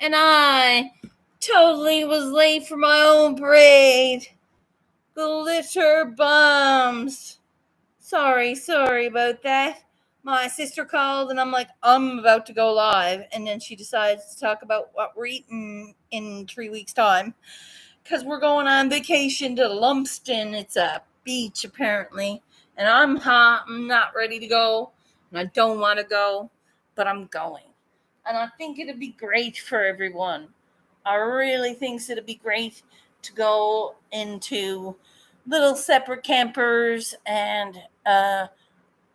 and I totally was late for my own parade. Glitter bombs. Sorry about that. My sister called and I'm like, I'm about to go live. And then she decides to talk about what we're eating in 3 weeks' time. Because we're going on vacation to Lumsden. It's a beach, apparently. And I'm hot. I'm not ready to go. And I don't want to go. But I'm going. And I think it'd be great for everyone. I really think it'd be great to go into little separate campers, and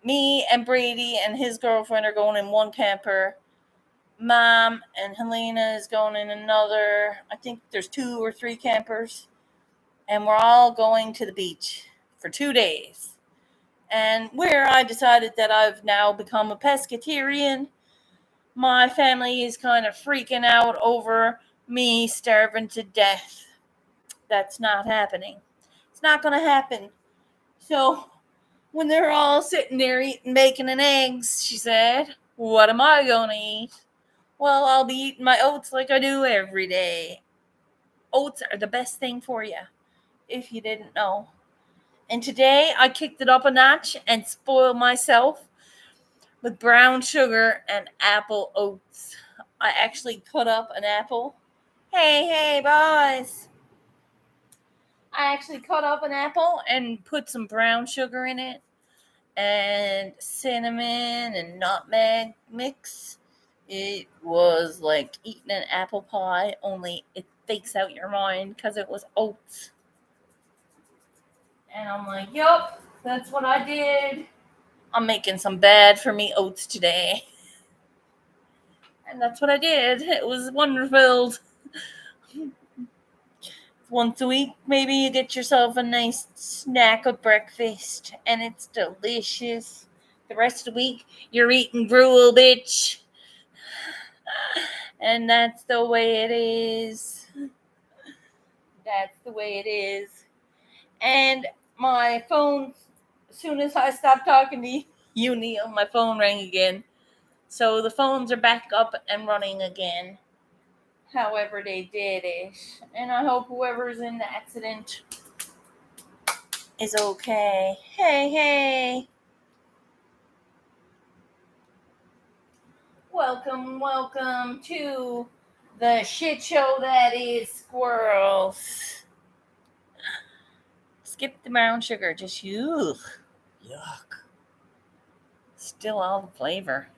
me and Brady and his girlfriend are going in one camper. Mom and Helena is going in another. I think there's 2 or 3 campers, and we're all going to the beach for 2 days. And where I decided that I've now become a pescatarian, my family is kind of freaking out over me starving to death. That's not happening. It's not going to happen. So when they're all sitting there eating bacon and eggs, she said, what am I going to eat? Well, I'll be eating my oats like I do every day. Oats are the best thing for you, if you didn't know. And today I kicked it up a notch and spoiled myself with brown sugar and apple oats. I actually cut up an apple. Hey, boys. I actually cut up an apple and put some brown sugar in it and cinnamon and nutmeg mix. It was like eating an apple pie, only it fakes out your mind because it was oats. And I'm like, yup, that's what I did. I'm making some bad for me oats today. And that's what I did. It was wonderful. Once a week, maybe you get yourself a nice snack of breakfast, and it's delicious. The rest of the week, you're eating gruel, bitch. And that's the way it is. That's the way it is. And my phone, as soon as I stopped talking to you, Neil, my phone rang again. So the phones are back up and running again. However they did it. And I hope whoever's in the accident is okay. Hey. Welcome to the shit show that is squirrels. Skip the brown sugar, just yuck. Still all the flavor.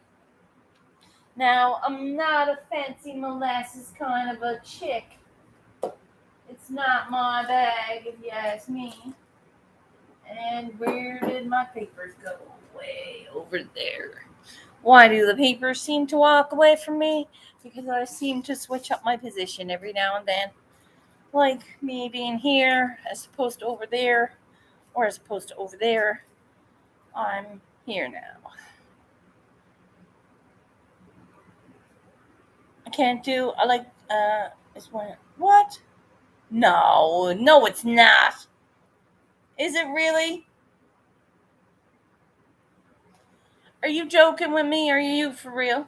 Now, I'm not a fancy molasses kind of a chick. It's not my bag, if you ask me. And where did my papers go? Way over there. Why do the papers seem to walk away from me? Because I seem to switch up my position every now and then. Like me being here as opposed to over there, or as opposed to over there. I'm here now. I like, it's one, what? No, it's not. Is it really? Are you joking with me? Are you for real?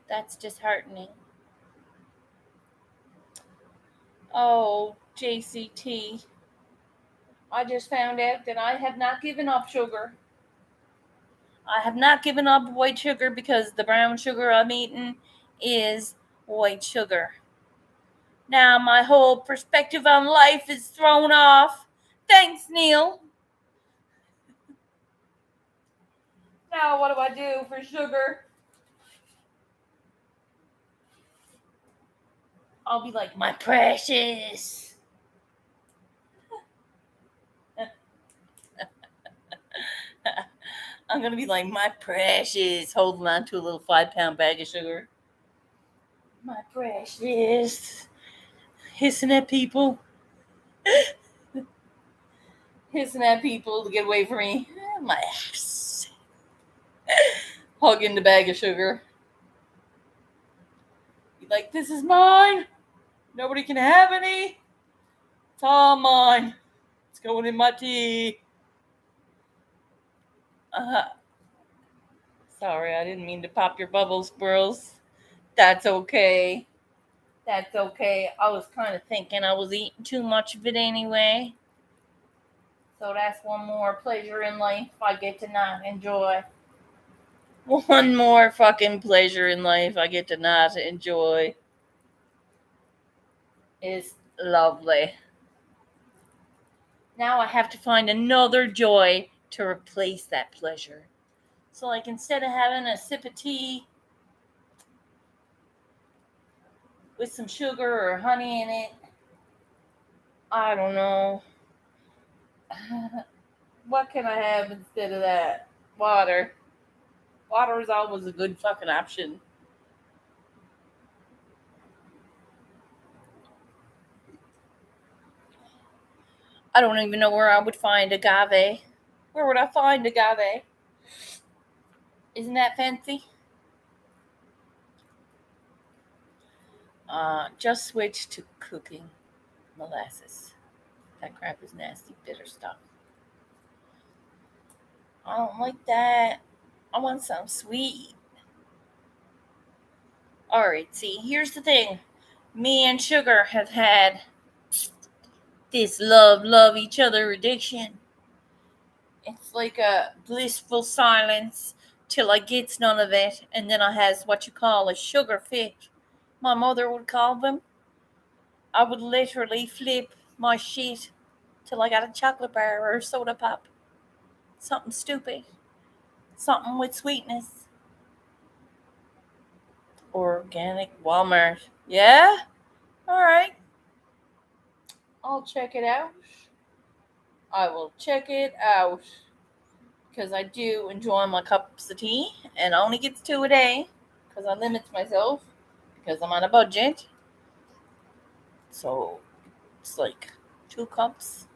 That's disheartening. Oh, JCT. I just found out that I have not given up sugar. I have not given up white sugar because the brown sugar I'm eating is white sugar. Now my whole perspective on life is thrown off. Thanks, Neil. Now what do I do for sugar? I'll be like, my precious. I'm going to be like, my precious, holding on to a little 5-pound bag of sugar. My precious. Hissing at people. Hissing at people to get away from me. My ass. Hugging the bag of sugar. Be like, this is mine. Nobody can have any. It's all mine. It's going in my tea. Sorry, I didn't mean to pop your bubbles, squirrels. That's okay. That's okay. I was kind of thinking I was eating too much of it anyway. So that's one more pleasure in life I get to not enjoy. One more fucking pleasure in life I get to not enjoy. Is lovely. Now I have to find another joy to replace that pleasure. So, like, instead of having a sip of tea with some sugar or honey in it, I don't know. What can I have instead of that? Water. Water is always a good fucking option. I don't even know where I would find agave. Where would I find agave? Isn't that fancy? Just switch to cooking molasses. That crap is nasty, bitter stuff. I don't like that. I want some sweet. Alright, see, here's the thing. Me and sugar have had this love each other addiction. It's like a blissful silence till I gets none of it, and then I has what you call a sugar fit. My mother would call them. I would literally flip my shit till I got a chocolate bar or a soda pop. Something stupid. Something with sweetness. Organic Walmart. Yeah? Alright. I'll check it out. I will check it out. Because I do enjoy my cups of tea. And I only get 2 a day. Because I limit myself. Because I'm on a budget. So it's like 2 cups.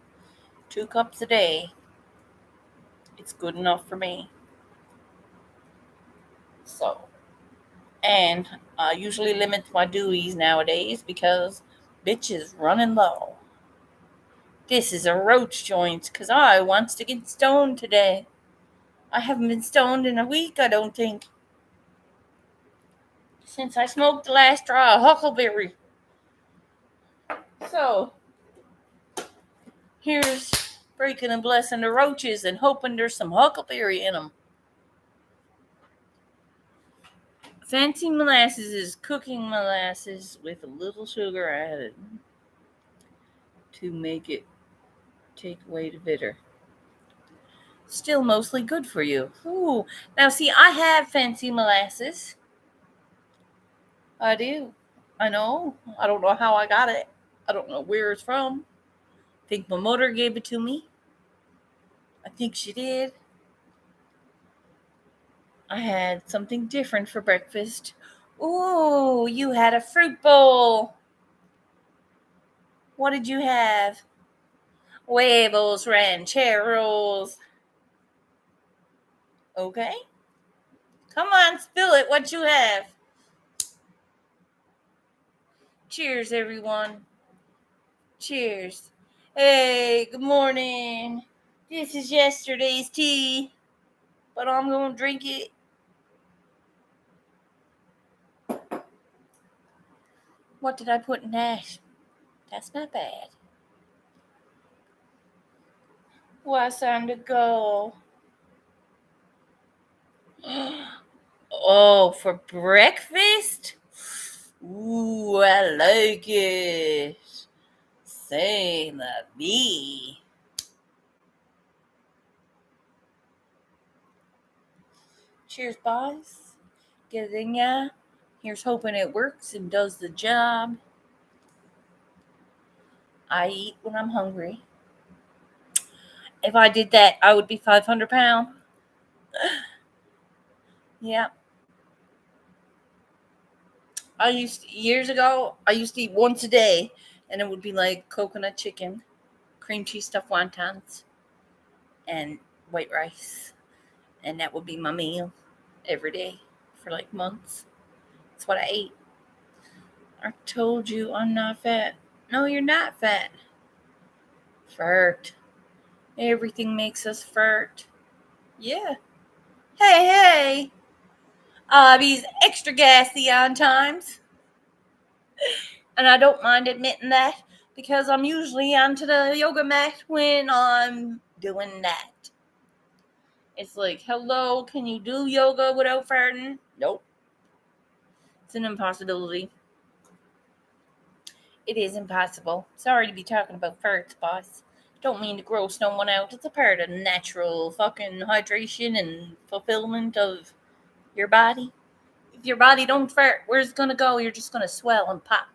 2 cups a day. It's good enough for me. So. And I usually limit my Deweys nowadays because bitch is running low. This is a roach joint because I wants to get stoned today. I haven't been stoned in a week, I don't think. Since I smoked the last straw of huckleberry. So, here's breaking and blessing the roaches and hoping there's some huckleberry in them. Fancy molasses is cooking molasses with a little sugar added to make it take away the bitter. Still mostly good for you. Ooh. Now, see, I have fancy molasses. I do. I know. I don't know how I got it. I don't know where it's from. I think my mother gave it to me. I think she did. I had something different for breakfast. Ooh, you had a fruit bowl. What did you have? Huevos rancheros. Okay. Come on, spill it. What you have? Cheers, everyone. Cheers. Hey, good morning. This is yesterday's tea, but I'm going to drink it. What did I put in that? That's not bad. What's time to go? Oh, for breakfast? Ooh, I like it. Say la vie. Cheers, boys. Get it in ya. Here's hoping it works and does the job. I eat when I'm hungry. If I did that, I would be 500 pounds. Yeah. Years ago, I used to eat once a day, and it would be like coconut chicken, cream cheese stuffed wontons, and white rice. And that would be my meal every day for like months. That's what I ate. I told you I'm not fat. No, you're not fat. Fart. Everything makes us fart. Yeah. Hey. He's extra gassy on times. And I don't mind admitting that because I'm usually onto the yoga mat when I'm doing that. It's like, hello, can you do yoga without farting? Nope. It's an impossibility. It is impossible. Sorry to be talking about farts, boss. Don't mean to gross no one out. It's a part of natural fucking hydration and fulfillment of your body. If your body don't fart, where's it gonna go? You're just gonna swell and pop.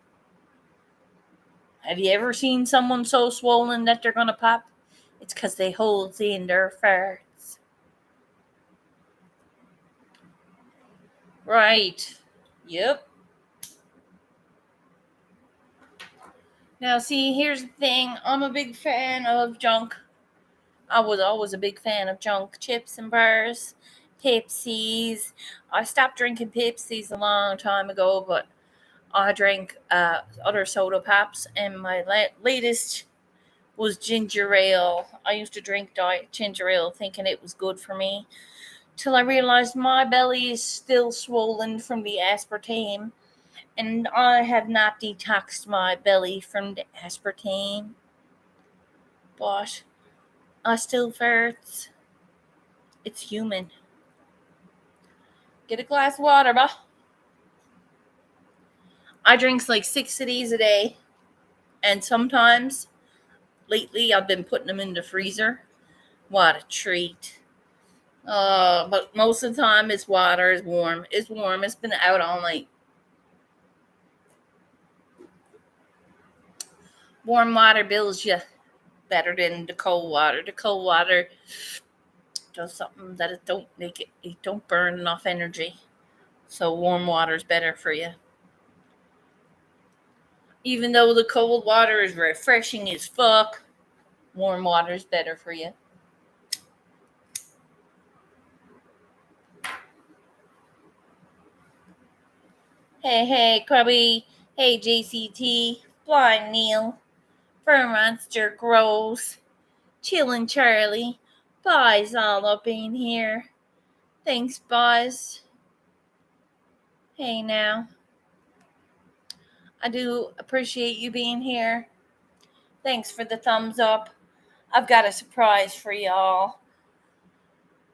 Have you ever seen someone so swollen that they're gonna pop? It's because they hold in their farts. Right. Yep. Now, see, here's the thing. I'm a big fan of junk. I was always a big fan of junk. Chips and bars, Pepsis. I stopped drinking Pepsis a long time ago, but I drank other soda pops, and my latest was ginger ale. I used to drink diet ginger ale thinking it was good for me, till I realized my belly is still swollen from the aspartame, and I have not detoxed my belly from the aspartame, but I still farts. It's human. Get a glass of water, bah. I drinks like 6 of these a day, and sometimes, lately, I've been putting them in the freezer. What a treat. But most of the time, it's water. It's warm. It's warm. It's been out all night. Warm water builds you better than the cold water. The cold water does something that it don't burn enough energy. So warm water is better for you. Even though the cold water is refreshing as fuck, warm water is better for you. Hey, Krubby. Hey, JCT. Blind Neil. Fur Monster Grows. Chillin' Charlie. Buzz all up in here. Thanks, Buzz. Hey, now. I do appreciate you being here. Thanks for the thumbs up. I've got a surprise for y'all.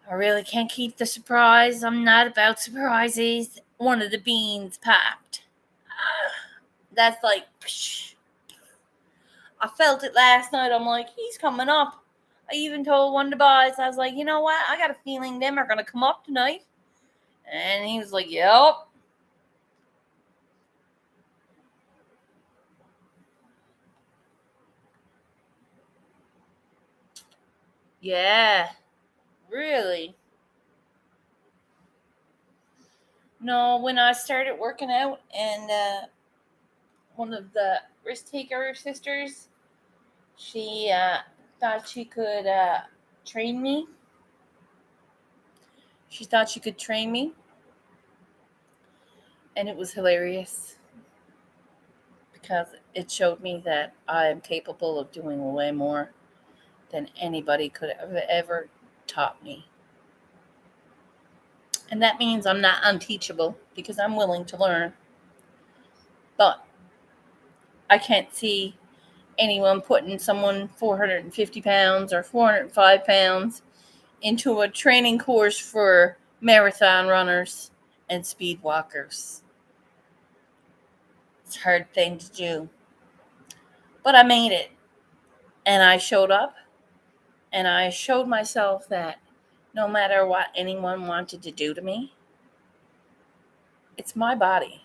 I really can't keep the surprise. I'm not about surprises. One of the beans popped. That's like, psh. I felt it last night. I'm like, he's coming up. I even told one of the boys, I was like, you know what? I got a feeling them are going to come up tonight. And he was like, yep. Yeah, really. No, when I started working out and one of the risk taker sisters, she thought she could train me. She thought she could train me, and it was hilarious because it showed me that I am capable of doing way more than anybody could have ever taught me. And that means I'm not unteachable because I'm willing to learn. But I can't see anyone putting someone 450 pounds or 405 pounds into a training course for marathon runners and speed walkers. It's a hard thing to do. But I made it. And I showed up. And I showed myself that no matter what anyone wanted to do to me, it's my body.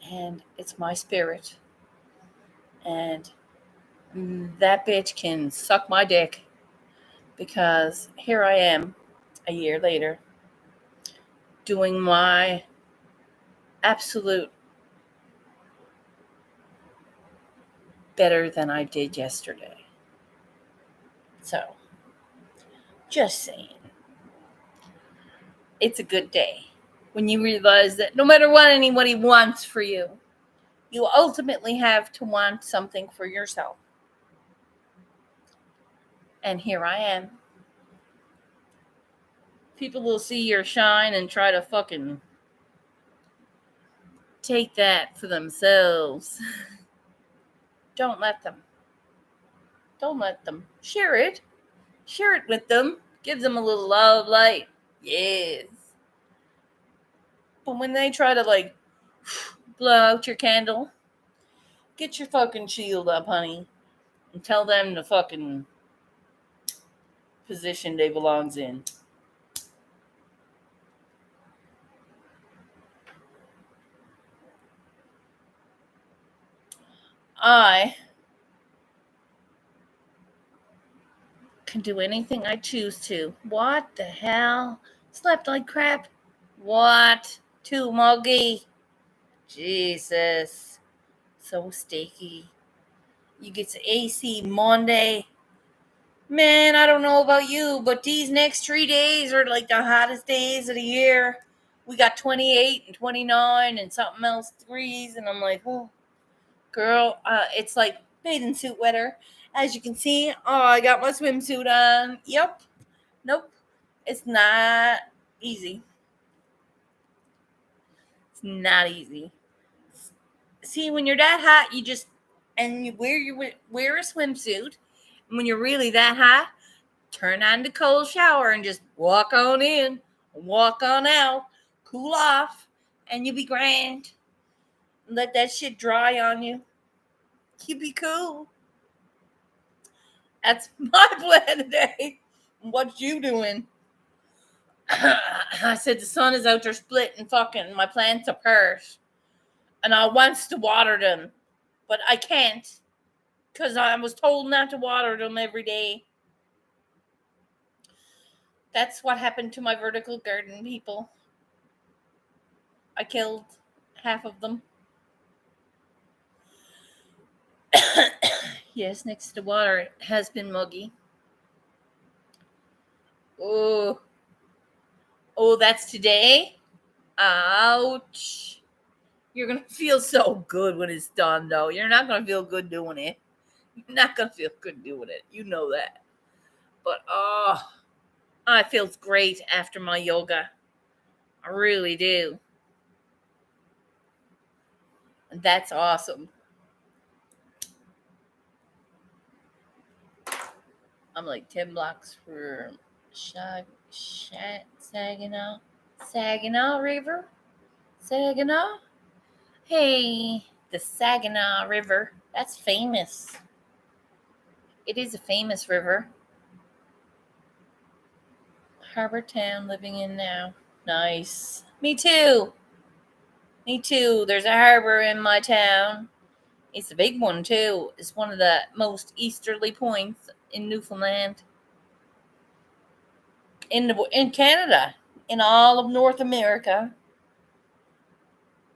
And it's my spirit. And that bitch can suck my dick. Because here I am, a year later, doing my absolute better than I did yesterday. So, just saying. It's a good day when you realize that no matter what anybody wants for you, you ultimately have to want something for yourself. And here I am. People will see your shine and try to fucking take that for themselves. Don't let them. Don't let them. Share it. Share it with them. Give them a little love, light. Yes. But when they try to, like, blow out your candle, get your fucking shield up, honey. And tell them the fucking position they belongs in. I can do anything I choose to. What the hell? Slept like crap? What? Too muggy? Jesus. So sticky. You get to AC Monday. Man, I don't know about you, but these next 3 days are like the hottest days of the year. We got 28 and 29 and something else degrees, and I'm like, oh, girl, it's like bathing suit weather. As you can see, I got my swimsuit on. Yep. Nope. It's not easy. It's not easy. See, when you're that hot, and you wear a swimsuit. And when you're really that hot, turn on the cold shower and just walk on in, walk on out, cool off, and you'll be grand. Let that shit dry on you. You be cool. That's my plan today. What you doing? I said the sun is out there splitting fucking my plants apart. And I wants to water them. But I can't. Because I was told not to water them every day. That's what happened to my vertical garden, people. I killed half of them. Yes, next to the water, it has been muggy. Oh, that's today? Ouch. You're going to feel so good when it's done, though. You're not going to feel good doing it. You're not going to feel good doing it. You know that. But, it feels great after my yoga. I really do. That's awesome. I'm like 10 blocks from Saginaw. Saginaw River? Saginaw? Hey, the Saginaw River. That's famous. It is a famous river. Harbor town living in now. Nice. Me too. Me too. There's a harbor in my town. It's a big one too. It's one of the most easterly points in Newfoundland. In Canada. In all of North America.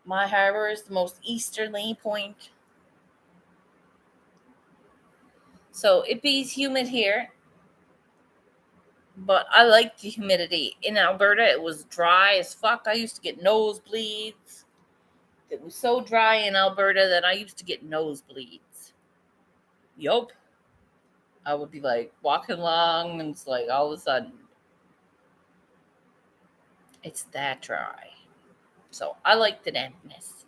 My harbor is the most easterly point. So it be humid here. But I like the humidity. In Alberta, it was dry as fuck. I used to get nosebleeds. It was so dry in Alberta that I used to get nosebleeds. Yup. I would be like walking along and it's like all of a sudden it's that dry. So I like the dampness.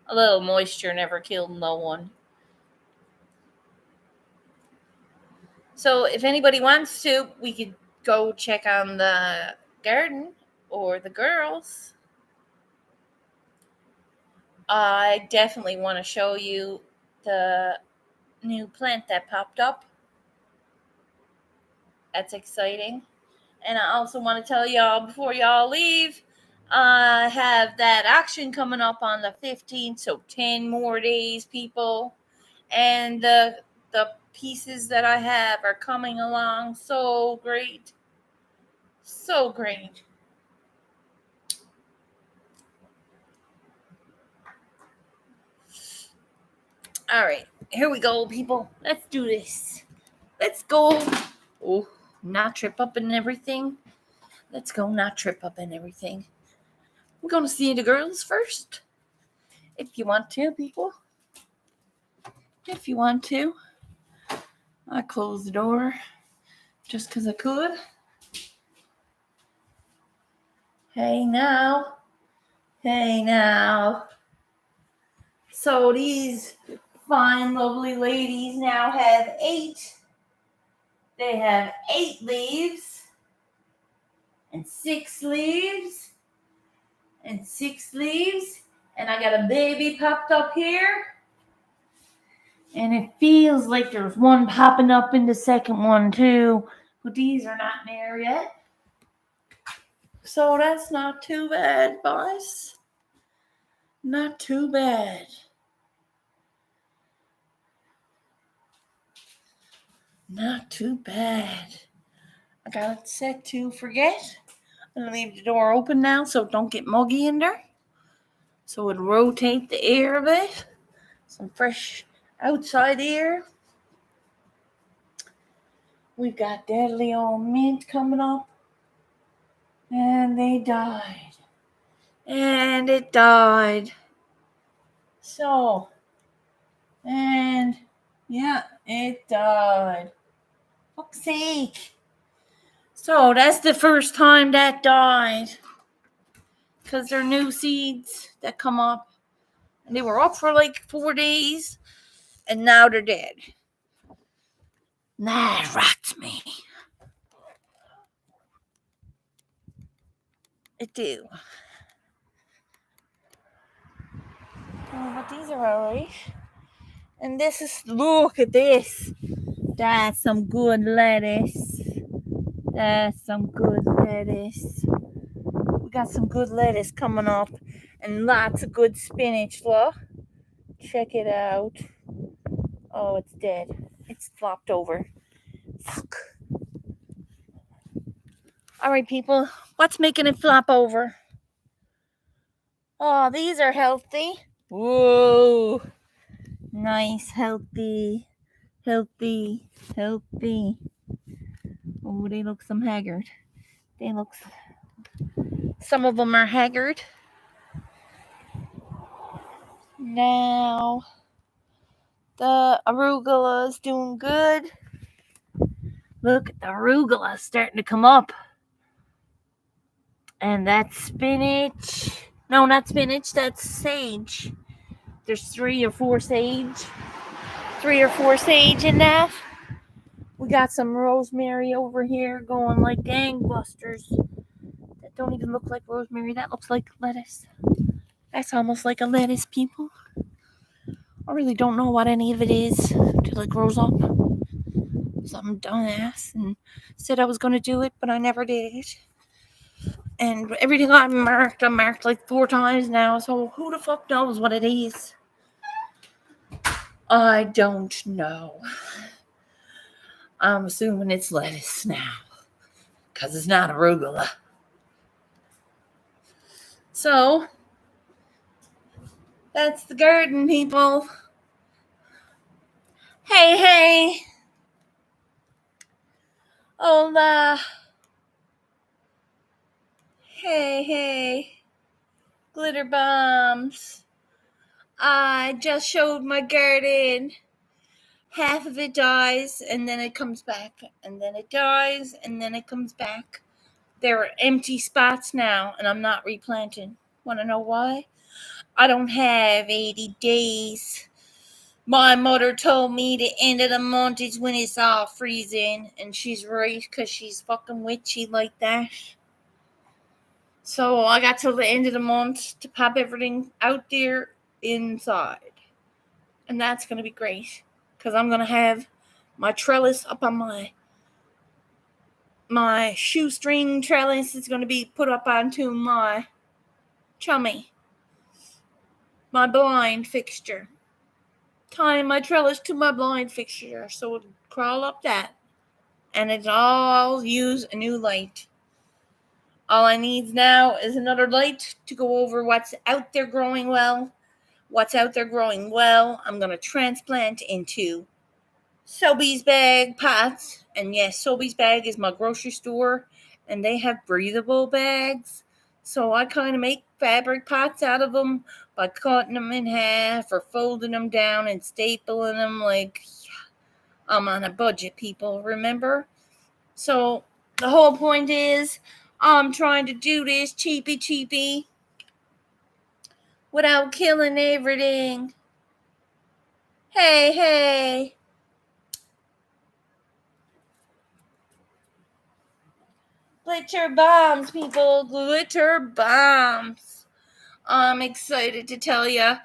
A little moisture never killed no one. So if anybody wants to, we could go check on the garden or the girls. I definitely want to show you the new plant that popped up. That's exciting. And I also want to tell y'all before y'all leave, I have that auction coming up on the 15th, so 10 more days, people. And the pieces that I have are coming along so great. So great. All right, here we go, people. Let's do this. Let's go. Oh, not trip up and everything. Let's go not trip up and everything. I'm going to see the girls first. If you want to, people. If you want to. I closed the door just because I could. Hey now. Hey now. So these fine, lovely ladies now have 8. They have 8 leaves and 6 leaves and 6 leaves. And I got a baby popped up here. And it feels like there's one popping up in the second one too. But these are not there yet. So that's not too bad, boys. Not too bad. Not too bad. I got it set to forget. I'm going to leave the door open now so it don't get muggy in there. So it'll rotate the air a bit. Some fresh outside air. We've got deadly old mint coming up. And they died. And it died. So, and yeah, it died. Fuck's sake. So that's the first time that died. Because they're new seeds that come up. And they were up for like 4 days. And now they're dead. That rocked me. It do. Oh, but these are alright. And this is, look at this. That's some good lettuce. That's some good lettuce. We got some good lettuce coming up. And lots of good spinach, look. Check it out. Oh, it's dead. It's flopped over. Fuck. Alright, people. What's making it flop over? Oh, these are healthy. Whoa. Nice, healthy. Healthy. Healthy. Oh, they look some haggard. Some of them are haggard. Now, the arugula is doing good. Look, the arugula is starting to come up. And that's spinach. No, not spinach. That's sage. There's 3 or 4 sage. 3 or 4 sage in that. We got some rosemary over here going like gangbusters. That don't even look like rosemary. That looks like lettuce. That's almost like a lettuce, people. I really don't know what any of it is till it grows up. Some dumbass and said I was going to do it, but I never did it. And everything I'm marked like 4 times now, so who the fuck knows what it is? I don't know. I'm assuming it's lettuce now, because it's not arugula. So, that's the garden, people. Hey. Hola. Hey. Glitter bombs. I just showed my garden. Half of it dies, and then it comes back. And then it dies, and then it comes back. There are empty spots now, and I'm not replanting. Want to know why? I don't have 80 days. My mother told me the end of the month is when it's all freezing, and she's right, because she's fucking witchy like that. So I got till the end of the month to pop everything out there inside. And that's going to be great, because I'm going to have my trellis up on my shoestring trellis is going to be put up onto my chummy, my blind fixture. Tying my trellis to my blind fixture so it'll crawl up that. And it's all use a new light. All I need now is another light to go over what's out there growing well. What's out there growing well, I'm going to transplant into Sobeys bag pots. And yes, Sobeys bag is my grocery store, and they have breathable bags. So I kind of make fabric pots out of them by cutting them in half or folding them down and stapling them. Like, I'm on a budget, people, remember? So the whole point is I'm trying to do this cheapy without killing everything. Hey. Glitter bombs, people. Glitter bombs. I'm excited to tell you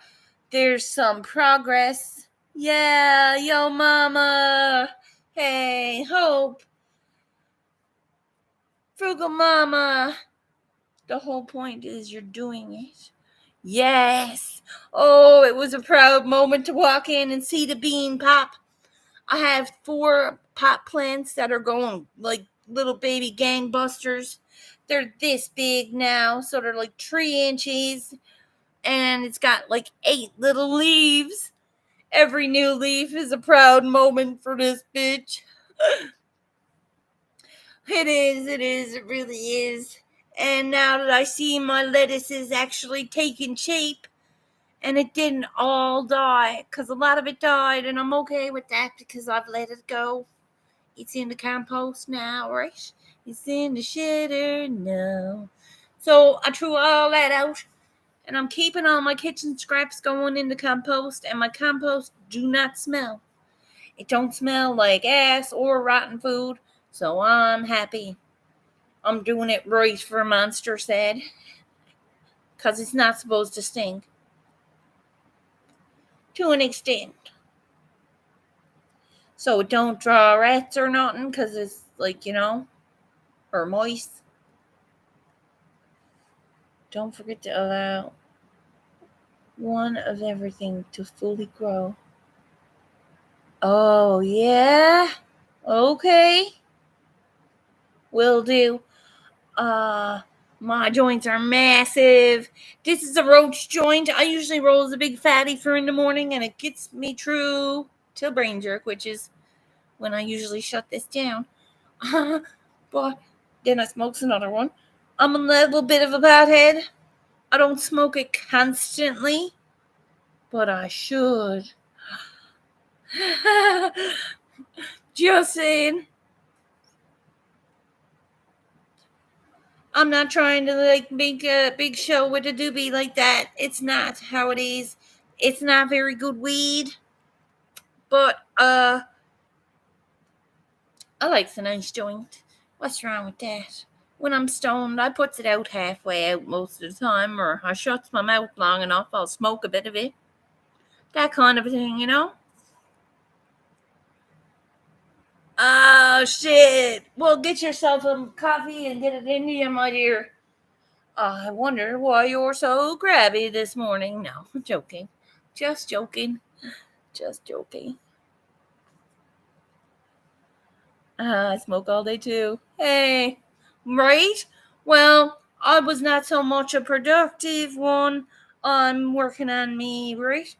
there's some progress. Yeah, yo mama. Hey, Hope. Frugal mama. The whole point is you're doing it. Yes. Oh, it was a proud moment to walk in and see the bean pop. I have 4 pot plants that are going like little baby gangbusters. They're this big now, so they're like 3 inches, and it's got like 8 little leaves. Every new leaf is a proud moment for this bitch. It really is. And now that I see my lettuce is actually taking shape, and it didn't all die, because a lot of it died, and I'm okay with that because I've let it go. It's in the compost now, right? It's in the shitter now. So I threw all that out, and I'm keeping all my kitchen scraps going in the compost, and my compost do not smell. It don't smell like ass or rotten food, so I'm happy. I'm doing it right, for Monster said, because it's not supposed to stink. To an extent. So it don't draw rats or nothing, because it's like, or mice. Don't forget to allow one of everything to fully grow. Oh, yeah? Okay. Will do. My joints are massive. This is a roach joint. I usually roll as a big fatty for in the morning, and it gets me through till brain jerk, which is when I usually shut this down. But then I smokes another one. I'm a little bit of a pothead. I don't smoke it constantly, but I should. Just saying. I'm not trying to like make a big show with a doobie like that. It's not how it is. It's not very good weed, but I like the nice joint. What's wrong with that? When I'm stoned, I puts it out halfway out most of the time, or I shuts my mouth long enough, I'll smoke a bit of it. That kind of a thing. Oh, shit. Well, get yourself some coffee and get it into you, my dear. I wonder why you're so crabby this morning. No, joking. Just joking. Just joking. I smoke all day too. Hey, right? Well, I was not so much a productive one. I'm working on me, right?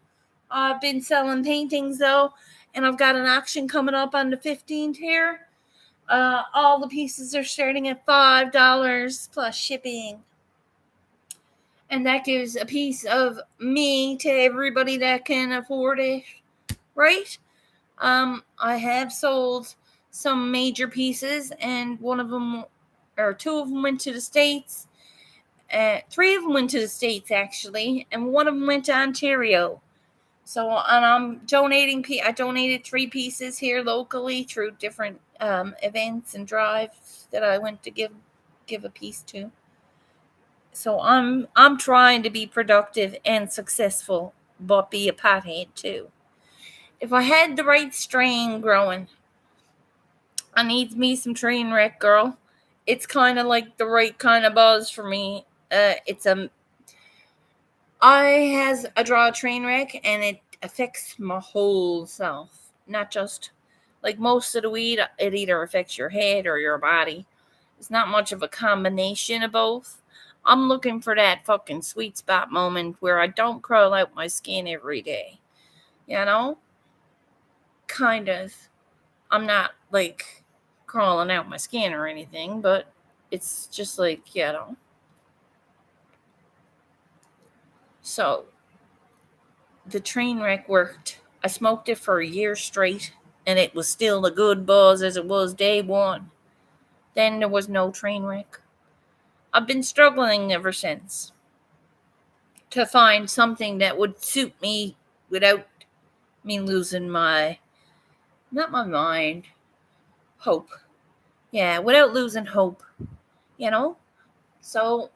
I've been selling paintings though, and I've got an auction coming up on the 15th here. All the pieces are starting at $5 plus shipping. And that gives a piece of me to everybody that can afford it, right? I have sold some major pieces, and one of them, or 2 of them, went to the States. 3 of them went to the States, actually, and 1 of them went to Ontario. So, and I'm donating. I donated 3 pieces here locally through different events and drives that I went to give a piece to. So I'm trying to be productive and successful, but be a pothead too. If I had the right strain growing, I needs me some train wreck, girl. It's kind of like the right kind of buzz for me. I has a draw train wreck, and it affects my whole self, not just like most of the weed. It either affects your head or your body. It's not much of a combination of both. I'm looking for that fucking sweet spot moment where I don't crawl out my skin every day. You know? Kind of. I'm not like crawling out my skin or anything, but it's just like. So the train wreck worked. I smoked it for a year straight, and it was still a good buzz as it was day one. Then there was no train wreck. I've been struggling ever since to find something that would suit me without me losing not my mind, hope. Yeah, without losing hope, you know? So,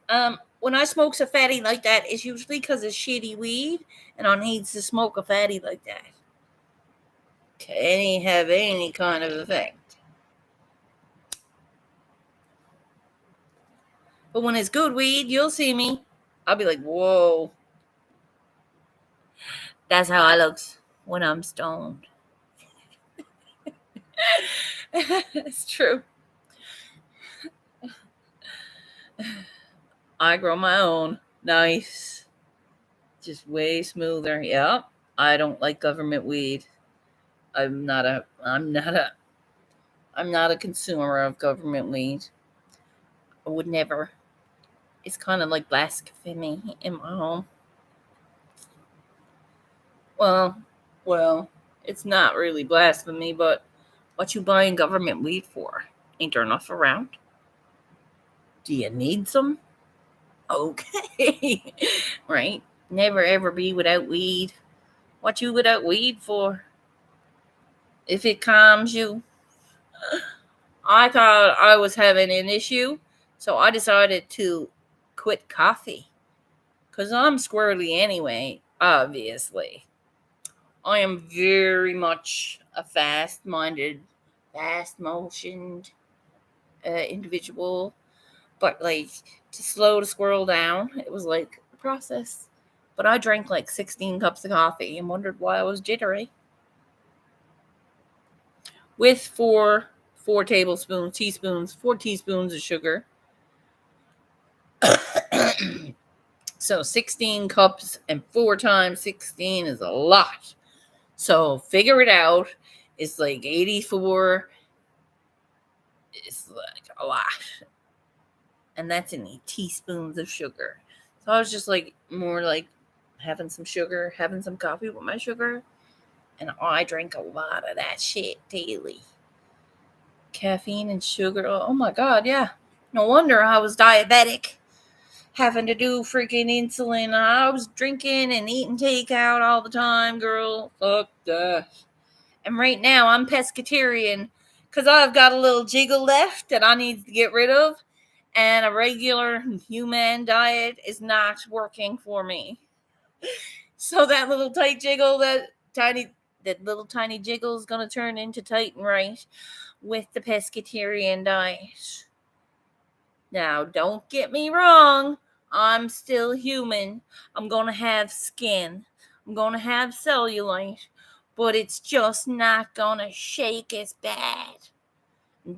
when I smokes a fatty like that, it's usually because it's shitty weed, and I needs to smoke a fatty like that to have any kind of effect. But when it's good weed, you'll see me. I'll be like, whoa, that's how I look when I'm stoned. It's true. I grow my own. Nice. Just way smoother. Yep. I don't like government weed. I'm not a consumer of government weed. I would never. It's kind of like blasphemy in my home. Well, well, it's not really blasphemy, but what you buying government weed for? Ain't there enough around? Do you need some? Okay. Right? Never ever be without weed. What you without weed for? If it calms you. I thought I was having an issue, so I decided to quit coffee. Because I'm squirrely anyway, obviously. I am very much a fast minded, fast motioned individual. But like to slow the squirrel down, it was like a process. But I drank like 16 cups of coffee and wondered why I was jittery. With four teaspoons, 4 teaspoons of sugar. So 16 cups and 4 times 16 is a lot. So figure it out. It's like 84. It's like a lot. And that's in teaspoons of sugar. So I was just like more like having some sugar, having some coffee with my sugar. And I drank a lot of that shit daily. Caffeine and sugar. Oh my God, yeah. No wonder I was diabetic. Having to do freaking insulin. I was drinking and eating takeout all the time, girl. Fuck that. And right now I'm pescatarian because I've got a little jiggle left that I need to get rid of. And a regular human diet is not working for me. So that little tight jiggle, that little tiny jiggle is going to turn into tight and right with the pescatarian diet. Now, don't get me wrong. I'm still human. I'm going to have skin. I'm going to have cellulite. But it's just not going to shake as bad.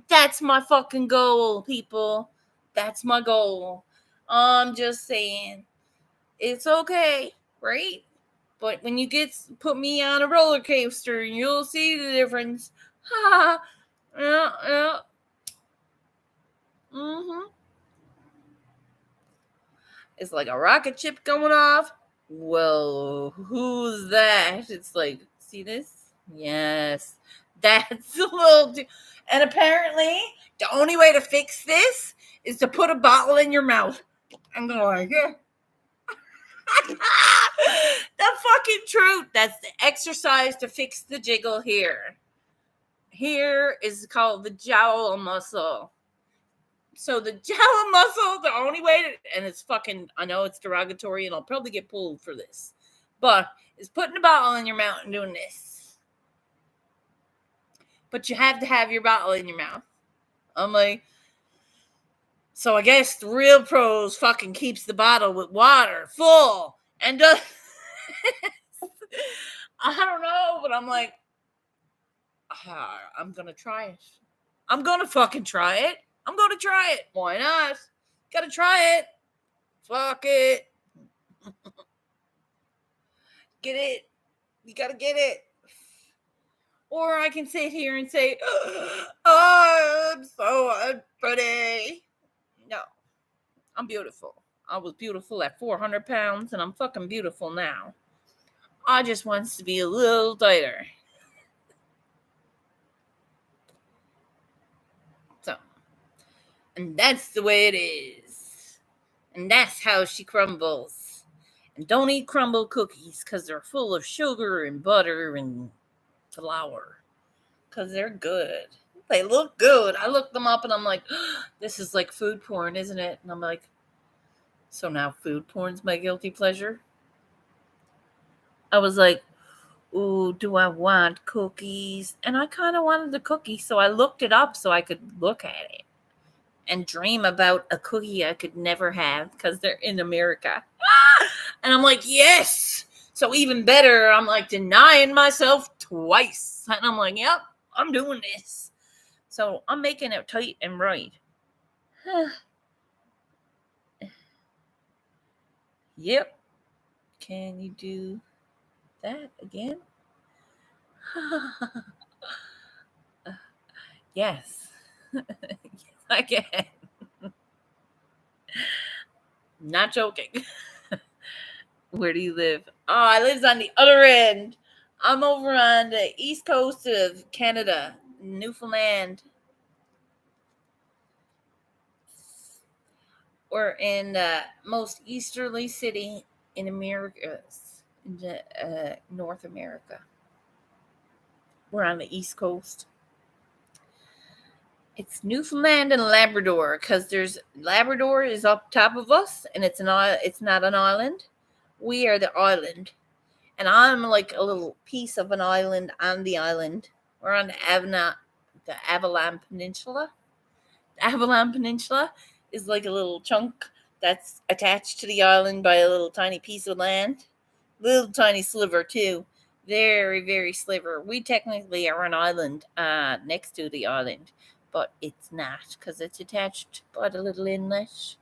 That's my fucking goal, people. That's my goal. I'm just saying. It's okay, right? But when you put me on a roller coaster, you'll see the difference. Ha! Yeah, yeah. Mm-hmm. It's like a rocket ship going off. Well, who's that? It's like, see this? Yes. That's a little. And apparently, the only way to fix this is to put a bottle in your mouth. I'm going like, yeah. The fucking truth. That's the exercise to fix the jiggle here. Here is called the jowl muscle. So the jowl muscle, the only way to, and it's fucking, I know it's derogatory and I'll probably get pulled for this, but it's putting a bottle in your mouth and doing this. But you have to have your bottle in your mouth. I'm like, so I guess the real pros fucking keeps the bottle with water full and does. I don't know, but I'm like, I'm gonna try it. I'm gonna fucking try it. I'm gonna try it. Why not? Gotta try it. Fuck it. Get it. You gotta get it. Or I can sit here and say, oh, I'm so pretty. No, I'm beautiful. I was beautiful at 400 pounds and I'm fucking beautiful now. I just wants to be a little tighter. So, and that's the way it is. And that's how she crumbles. And don't eat crumble cookies because they're full of sugar and butter and flour. Because they're good. They look good. I looked them up and I'm like, this is like food porn, isn't it? And I'm like, so now food porn's my guilty pleasure? I was like, ooh, do I want cookies? And I kind of wanted the cookie, so I looked it up so I could look at it and dream about a cookie I could never have because they're in America. And I'm like, yes. So even better, I'm like denying myself twice. And I'm like, yep, I'm doing this. So I'm making it tight and right. Yep. Can you do that again? Yes. Yes, I can. Not joking. Where do you live? Oh, I live on the other end. I'm over on the east coast of Canada, Newfoundland. We're in the most easterly city in America, in the, North America. We're on the east coast. It's Newfoundland and Labrador because there's Labrador is up top of us, and it's not an island. We are the island, and I'm like a little piece of an island on the island. We're on the Avalon Peninsula. The Avalon Peninsula is like a little chunk that's attached to the island by a little tiny piece of land. Little tiny sliver too. Very, very sliver. We technically are an island next to the island, but it's not because it's attached by the little inlet.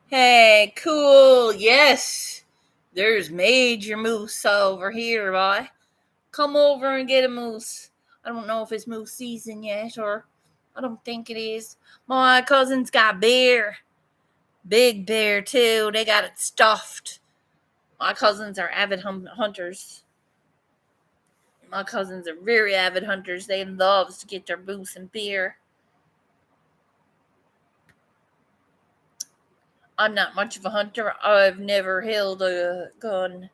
Hey, cool. Yes. There's major moose over here, boy. Come over and get a moose. I don't know if it's moose season yet, or I don't think it is. My cousin's got bear. Big bear, too. They got it stuffed. My cousins are avid hunters. My cousins are very avid hunters. They love to get their moose and beer. I'm not much of a hunter. I've never held a gun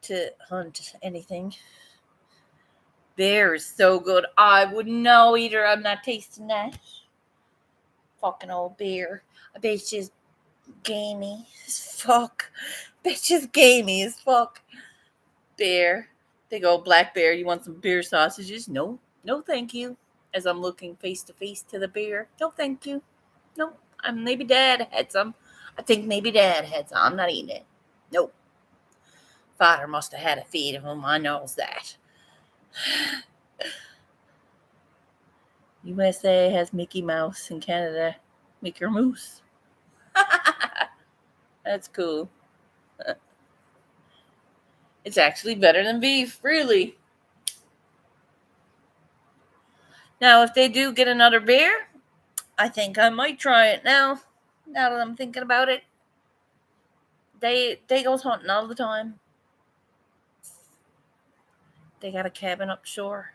to hunt anything. Bear is so good. I wouldn't know either. I'm not tasting that. Fucking old bear. I bet she's gamey as fuck. Bet she's gamey as fuck. Bear. They go, black bear, you want some beer sausages? No. No, thank you. As I'm looking face to face to the bear. No, thank you. No. Maybe Dad had some. I think maybe Dad had some. I'm not eating it. Nope. Father must have had a feed of them. I knows that. USA has Mickey Mouse in Canada. Mickey Mouse. That's cool. It's actually better than beef, really. Now, if they do get another bear, I think I might try it now. Now that I'm thinking about it. They goes hunting all the time. They got a cabin up shore.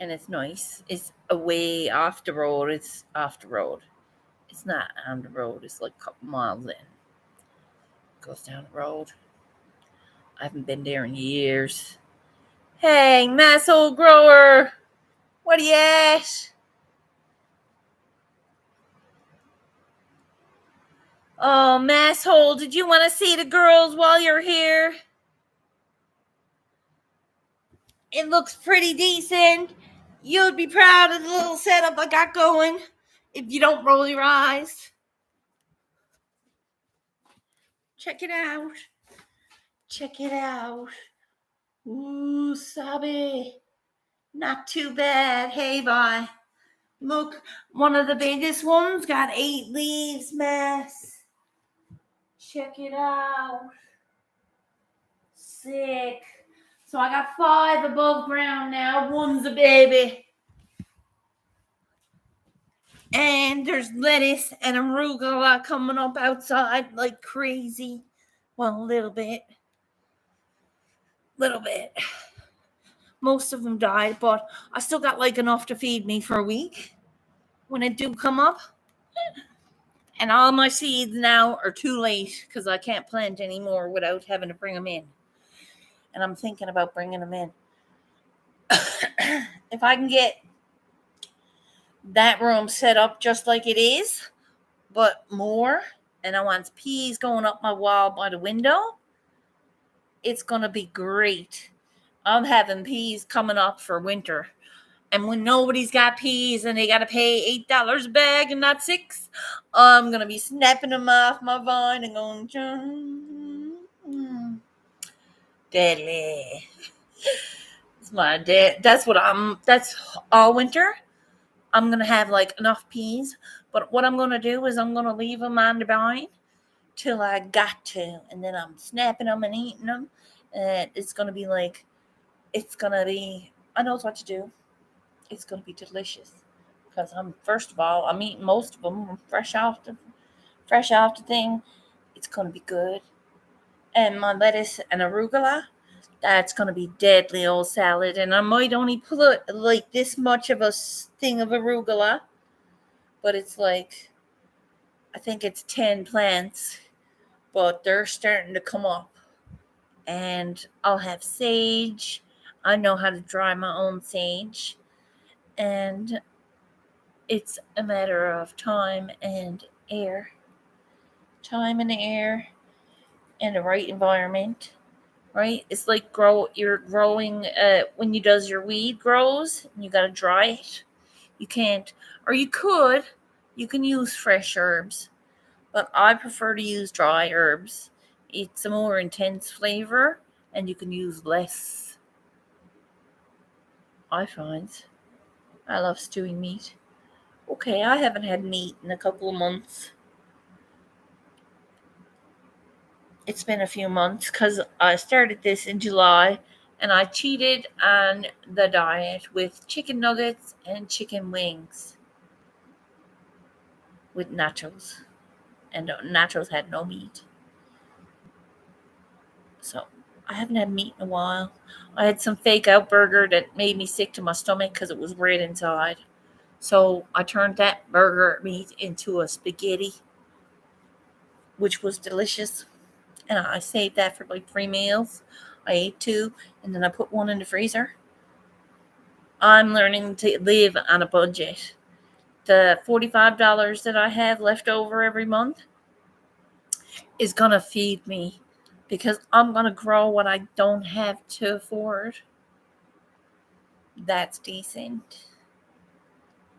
And it's nice. It's away off the road. It's off the road. It's not on the road. It's like a couple miles in. It goes down the road. I haven't been there in years. Hey, nice old grower. What are you at? Oh, masshole, did you want to see the girls while you're here? It looks pretty decent. You'd be proud of the little setup I got going if you don't roll your eyes. Check it out. Check it out. Ooh, Sabi. Not too bad. Hey, bye. Look, one of the biggest ones got 8 leaves, mess. Check it out. Sick. So I got 5 above ground now. One's a baby. And there's lettuce and arugula coming up outside like crazy. Well, a little bit. Most of them died, but I still got like enough to feed me for a week when it do come up. And all my seeds now are too late because I can't plant anymore without having to bring them in. And I'm thinking about bringing them in. If I can get that room set up just like it is, but more, and I want peas going up my wall by the window, it's going to be great. I'm having peas coming up for winter. And when nobody's got peas and they got to pay $8 a bag and not $6, I'm going to be snapping them off my vine and going, deadly. It's my dad. That's all winter. I'm going to have like enough peas. But what I'm going to do is I'm going to leave them on the vine till I got to. And then I'm snapping them and eating them. And it's going to be like, I know what to do. It's going to be delicious. Because first of all, I'm eating most of them fresh off the thing. It's going to be good. And my lettuce and arugula, that's going to be deadly old salad. And I might only put like this much of a thing of arugula, but it's like, I think it's 10 plants, but they're starting to come up. And I'll have sage. I know how to dry my own sage. And it's a matter of time and air. Time and air and the right environment. Right? It's like you're growing when you does your weed grows and you gotta dry it. You can't, or you can use fresh herbs, but I prefer to use dry herbs. It's a more intense flavor and you can use less. I find I love stewing meat. Okay, I haven't had meat in a couple of months. It's been a few months because I started this in July and I cheated on the diet with chicken nuggets and chicken wings with nachos. And nachos had no meat. So I haven't had meat in a while. I had some fake out burger that made me sick to my stomach because it was red inside. So I turned that burger meat into a spaghetti, which was delicious. And I saved that for like 3 meals. I ate 2, and then I put 1 in the freezer. I'm learning to live on a budget. The $45 that I have left over every month is going to feed me because I'm going to grow what I don't have to afford. That's decent.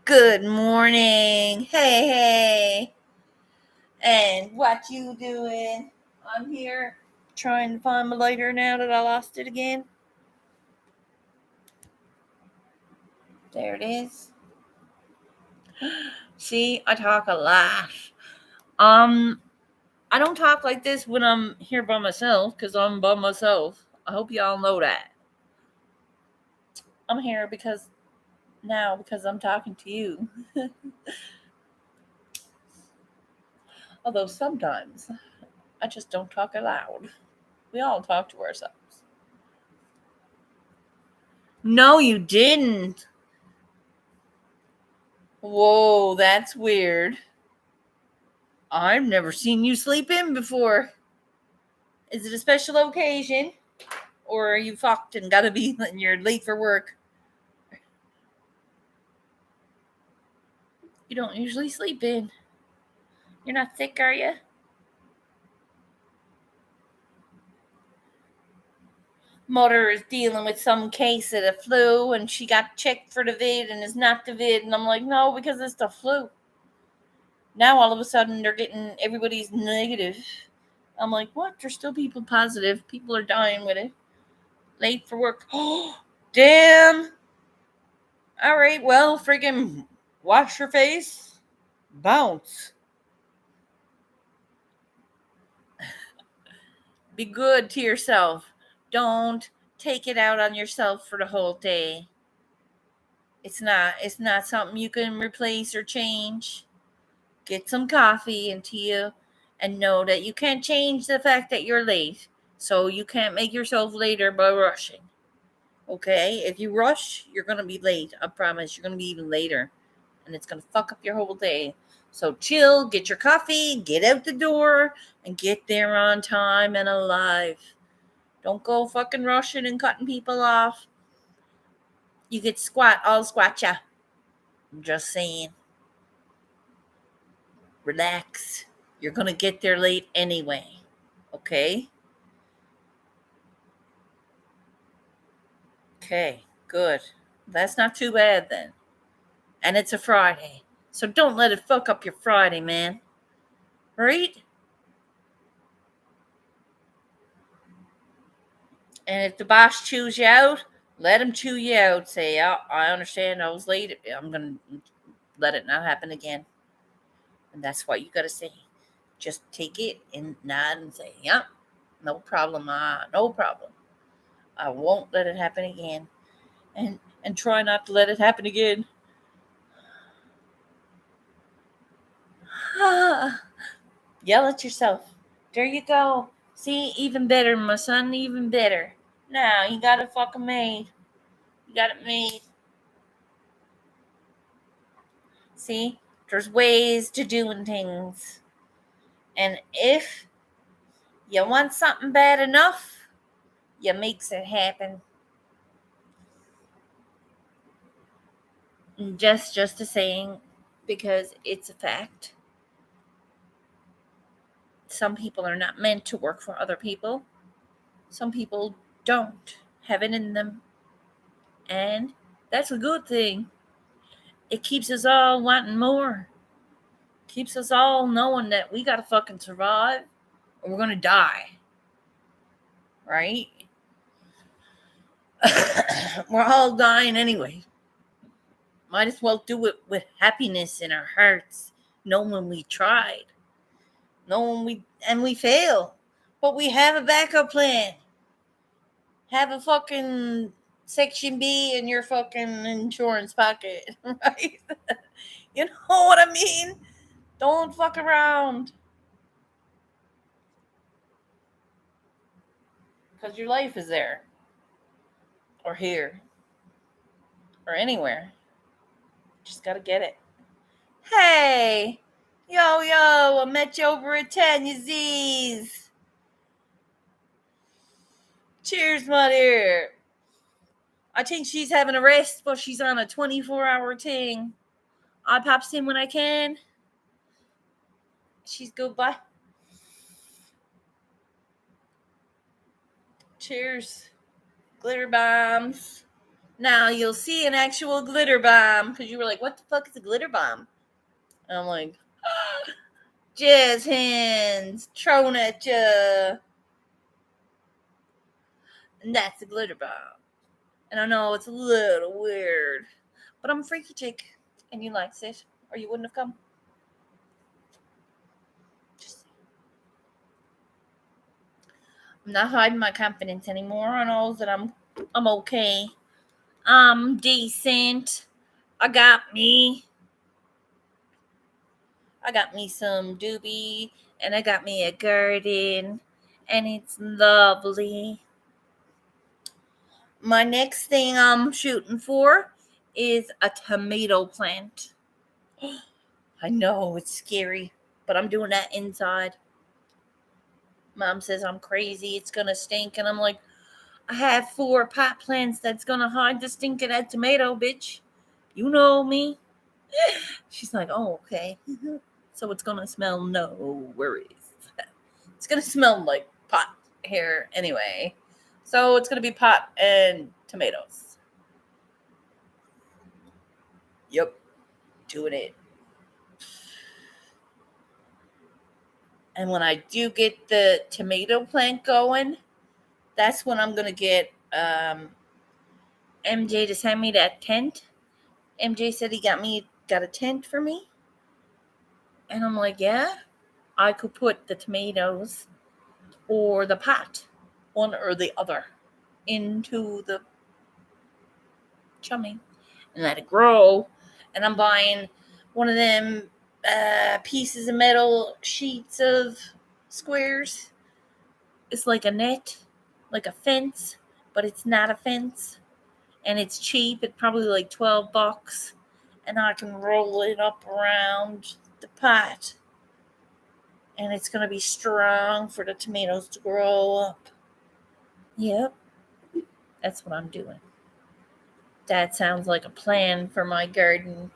Good morning. Hey. And what you doing? I'm here trying to find my lighter now that I lost it again. There it is. See, I talk a lot. I don't talk like this when I'm here by myself because I'm by myself. I hope y'all know that. I'm here because I'm talking to you. Although sometimes I just don't talk aloud. We all talk to ourselves. No, you didn't. Whoa, that's weird. I've never seen you sleep in before. Is it a special occasion? Or are you fucked and gotta be and you're late for work? You don't usually sleep in. You're not sick, are you? Mother is dealing with some case of the flu and she got checked for the vid and it's not the vid. And I'm like, no, because it's the flu. Now all of a sudden everybody's negative. I'm like, what? There's still people positive. People are dying with it. Late for work. Oh, damn. All right, well, friggin' wash your face. Bounce. Be good to yourself. Don't take it out on yourself for the whole day. It's not something you can replace or change. Get some coffee into you and know that you can't change the fact that you're late. So you can't make yourself later by rushing. Okay? If you rush, you're going to be late. I promise. You're going to be even later. And it's going to fuck up your whole day. So chill, get your coffee, get out the door, and get there on time and alive. Don't go fucking rushing and cutting people off. You get squat, I'll squat ya. I'm just saying. Relax. You're going to get there late anyway. Okay? Okay, good. That's not too bad then. And it's a Friday. So don't let it fuck up your Friday, man. Right? And if the boss chews you out, let him chew you out. Say, oh, I understand I was late. I'm going to let it not happen again. And that's what you got to say. Just take it and nod and say, yeah, no problem. No problem. I won't let it happen again. And try not to let it happen again. Yell at yourself. There you go. See, even better, my son, even better. Now, you got it fucking made. You got it made. See, there's ways to doing things. And if you want something bad enough, you makes it happen. Just a saying, because it's a fact. Some people are not meant to work for other people. Some people don't have it in them. And that's a good thing. It keeps us all wanting more. Keeps us all knowing that we gotta fucking survive or we're gonna die. Right? We're all dying anyway. Might as well do it with happiness in our hearts, knowing we tried. Knowing we fail. But we have a backup plan. Have a fucking section B in your fucking insurance pocket, right? You know what I mean? Don't fuck around. Because your life is there. Or here. Or anywhere. Just gotta get it. Hey! Yo, I met you over at Tanya Z's. Cheers, my dear. I think she's having a rest, but she's on a 24-hour thing. I pops in when I can. She's goodbye. Cheers. Glitter bombs. Now you'll see an actual glitter bomb because you were like, what the fuck is a glitter bomb? And I'm like, jazz hands thrown at you. And that's a glitter bomb. And I know it's a little weird, but I'm a freaky chick and you likes it or you wouldn't have come. I'm not hiding my confidence anymore. I know that I'm okay. I'm decent. I got me some doobie and I got me a garden and it's lovely. My next thing I'm shooting for is a tomato plant. I know it's scary, but I'm doing that inside. Mom says I'm crazy, it's gonna stink, and I'm like, I have 4 pot plants that's gonna hide the stink of that tomato, bitch. You know me. She's like, oh, okay. So it's gonna smell, no worries. It's gonna smell like pot here anyway. So it's gonna be pot and tomatoes. Yep. Doing it. And when I do get the tomato plant going, that's when I'm gonna get MJ to send me that tent. MJ said he got a tent for me. And I'm like, yeah, I could put the tomatoes or the pot, one or the other, into the chummy and let it grow. And I'm buying one of them pieces of metal sheets of squares. It's like a net, like a fence, but it's not a fence. and it's cheap. It's probably like $12, and I can roll it up around the pot, and it's going to be strong for the tomatoes to grow up. Yep, that's what I'm doing. That sounds like a plan for my garden.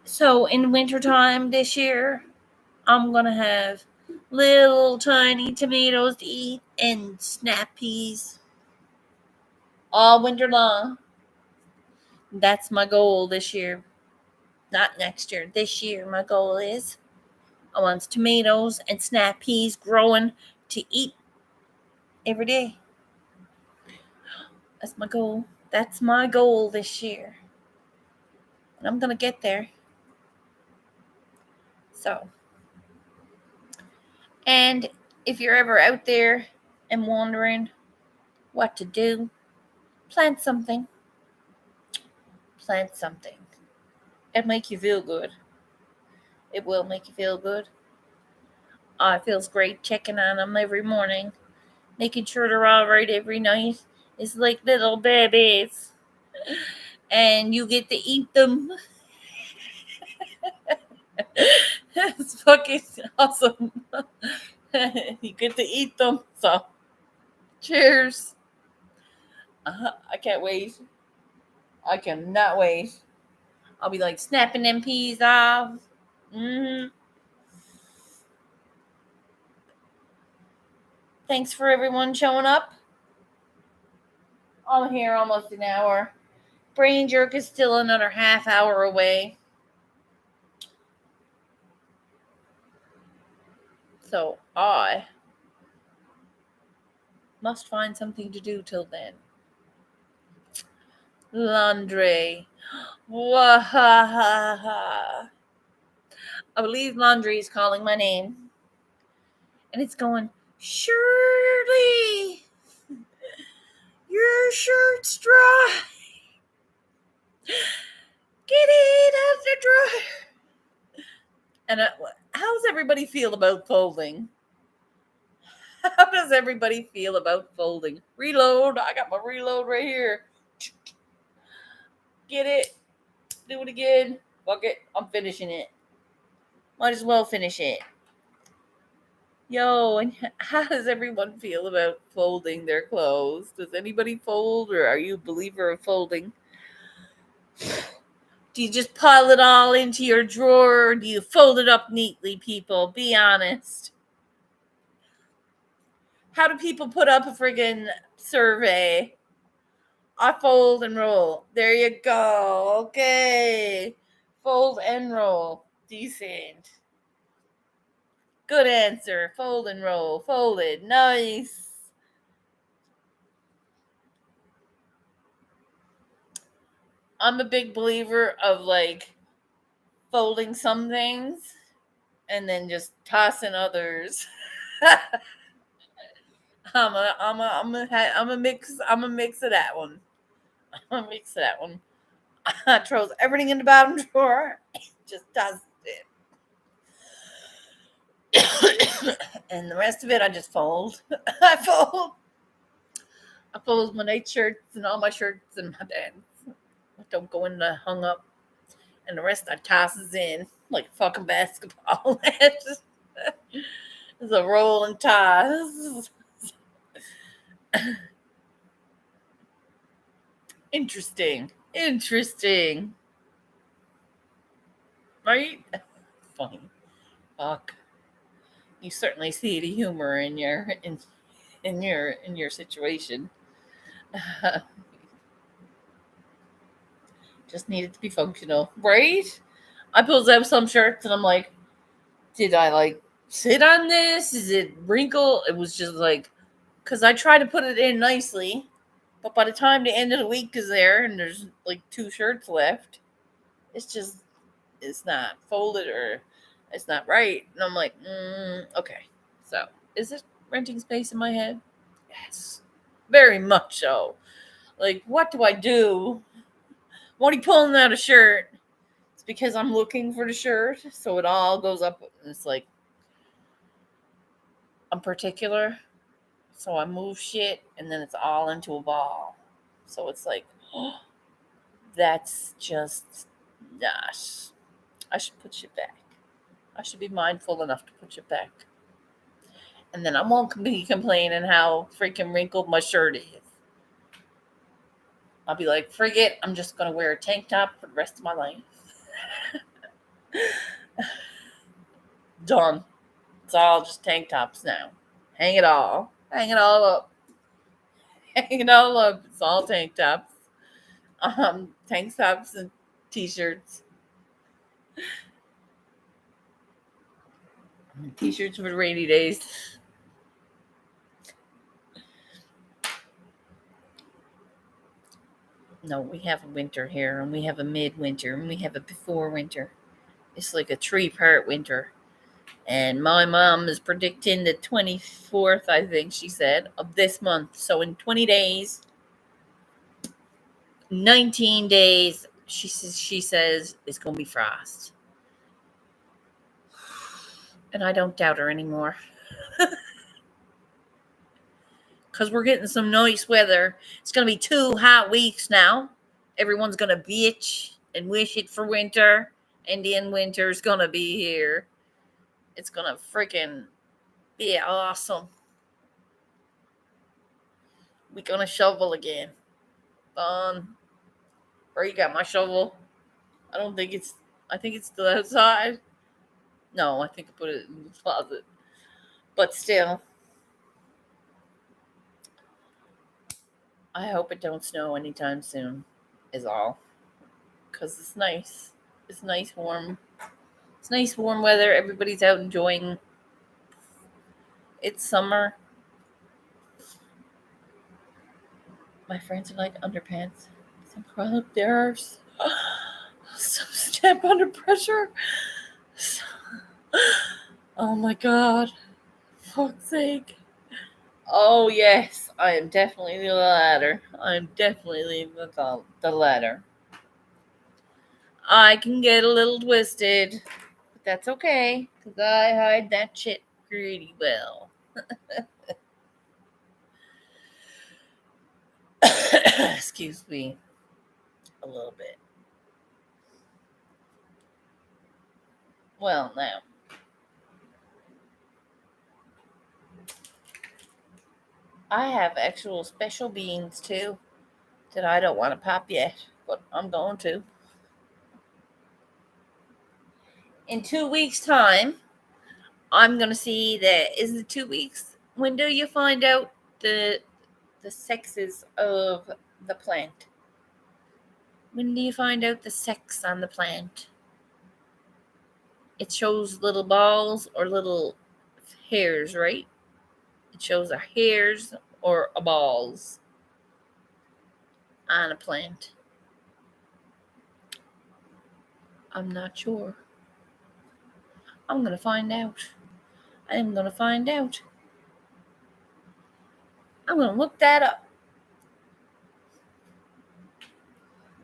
So in wintertime this year, I'm going to have little tiny tomatoes to eat and snap peas all winter long. That's my goal this year. Not next year. This year, my goal is I want tomatoes and snap peas growing to eat every day. That's my goal. That's my goal this year. And I'm going to get there. So, and if you're ever out there and wondering what to do, plant something. Plant something. It'll make you feel good. It will make you feel good. It feels great checking on them every morning, making sure they're all right every night. It's like little babies. And you get to eat them. It's fucking awesome. You get to eat them. So, cheers. I can't wait. I cannot wait. I'll be like snapping them peas off. Thanks for everyone showing up. I'm here almost an hour. Brain jerk is still another half hour away. So I must find something to do till then. Laundry. Wahaha. I believe laundry is calling my name. And it's going, Shirley, your shirt's dry. Get it out of the dryer. And how's everybody feel about folding? How does everybody feel about folding? Reload. I got my reload right here. Get it. Do it again. Fuck it. I'm finishing it. Might as well finish it. Yo, and how does everyone feel about folding their clothes? Does anybody fold, or are you a believer of folding? Do you just pile it all into your drawer, or do you fold it up neatly, people? Be honest. How do people put up a friggin' survey? I fold and roll. There you go. Okay. Fold and roll. Decent. Good answer. Fold and roll. Folded. Nice. I'm a big believer of like folding some things and then just tossing others. I'm a mix of that one. I'm a mix of that one. I throws everything in the bottom drawer, just toss it. And the rest of it I just fold. I fold my night shirts and all my shirts and my pants. Don't go in the hung up. And the rest I tosses in like fucking basketball. It's a roll and toss. Interesting. Right? Funny. Fuck. You certainly see the humor in your situation. Just needed to be functional, right? I pulls out some shirts and I'm like, did I like sit on this? Is it wrinkle? It was just like, because I try to put it in nicely, but by the time the end of the week is there and there's like 2 shirts left, it's not folded or it's not right. And I'm like, okay. So, is it renting space in my head? Yes. Very much so. Like, what do I do? What are you pulling out a shirt? It's because I'm looking for the shirt, so it all goes up. And it's like, I'm particular, so I move shit, and then it's all into a ball. So it's like, oh, that's just not. I should put shit back. I should be mindful enough to put it back. And then I won't be complaining how freaking wrinkled my shirt is. I'll be like, forget, I'm just going to wear a tank top for the rest of my life. Done. It's all just tank tops now. Hang it all. Hang it all up. Hang it all up. It's all tank tops. Tank tops and t-shirts. T-shirts for rainy days. No, we have a winter here, and we have a midwinter, and we have a before winter. It's like a 3-part winter. And my mom is predicting the 24th, I think she said, of this month. So in 20 days, 19 days, she says it's going to be frost. And I don't doubt her anymore. Because we're getting some nice weather. It's going to be 2 hot weeks now. Everyone's going to bitch and wish it for winter. Indian winter's going to be here. It's going to freaking be awesome. We're going to shovel again. Fun. Where you got my shovel? I think it's still outside. No, I think I put it in the closet. But still, I hope it don't snow anytime soon, is all. Because it's nice. It's nice warm. It's nice warm weather. Everybody's out enjoying. It's summer. My friends are like underpants. Some crawl up theirs. Some step under pressure. Oh my god. Fuck's sake. Oh yes, I am definitely the latter. I'm definitely the latter. I can get a little twisted, but that's okay, because I hide that shit pretty well. Excuse me a little bit. Well, now, I have actual special beans too that I don't want to pop yet, but I'm going to. In 2 weeks' time, I'm going to see that. Is it 2 weeks? When do you find out the sexes of the plant? When do you find out the sex on the plant? It shows little balls or little hairs, right? It shows a hairs or a balls on a plant. I'm not sure. I'm going to find out. I'm going to find out. I'm going to look that up.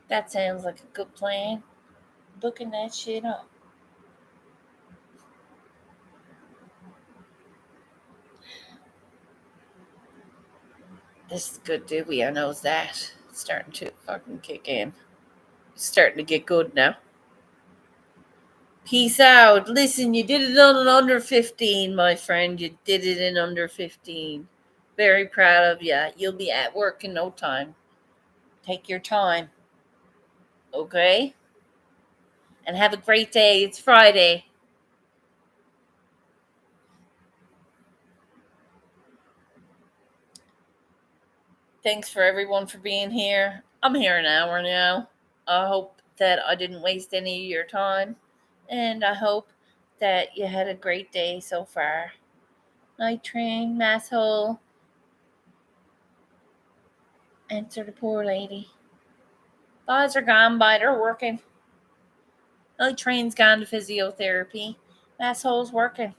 That sounds like a good plan. Looking that shit up. This is good, Dewey. I knows that. It's starting to fucking kick in. It's starting to get good now. Peace out. Listen, you did it on an under 15, my friend. You did it in under 15. Very proud of you. You'll be at work in no time. Take your time. Okay? And have a great day. It's Friday. Thanks for everyone for being here. I'm here an hour now. I hope that I didn't waste any of your time. And I hope that you had a great day so far. Night train, masshole. Answer the poor lady. Guys are gone by, they're working. Night train's gone to physiotherapy. Masshole's working.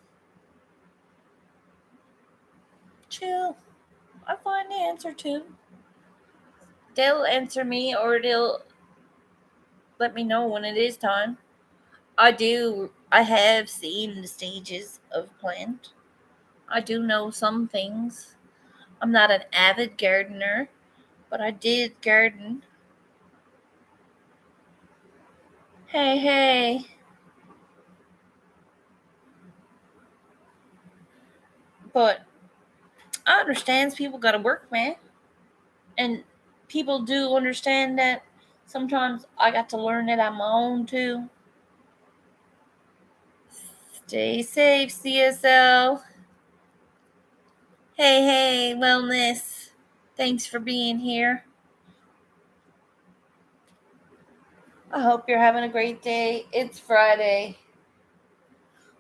Chill. I'll find the answer too. They'll answer me or they'll let me know when it is time. I have seen the stages of a plant. I do know some things. I'm not an avid gardener, But I did garden. Hey. But I understand people gotta work, man. And people do understand that sometimes I got to learn it on my own too. Stay safe, CSL. Hey, wellness. Thanks for being here. I hope you're having a great day. It's Friday.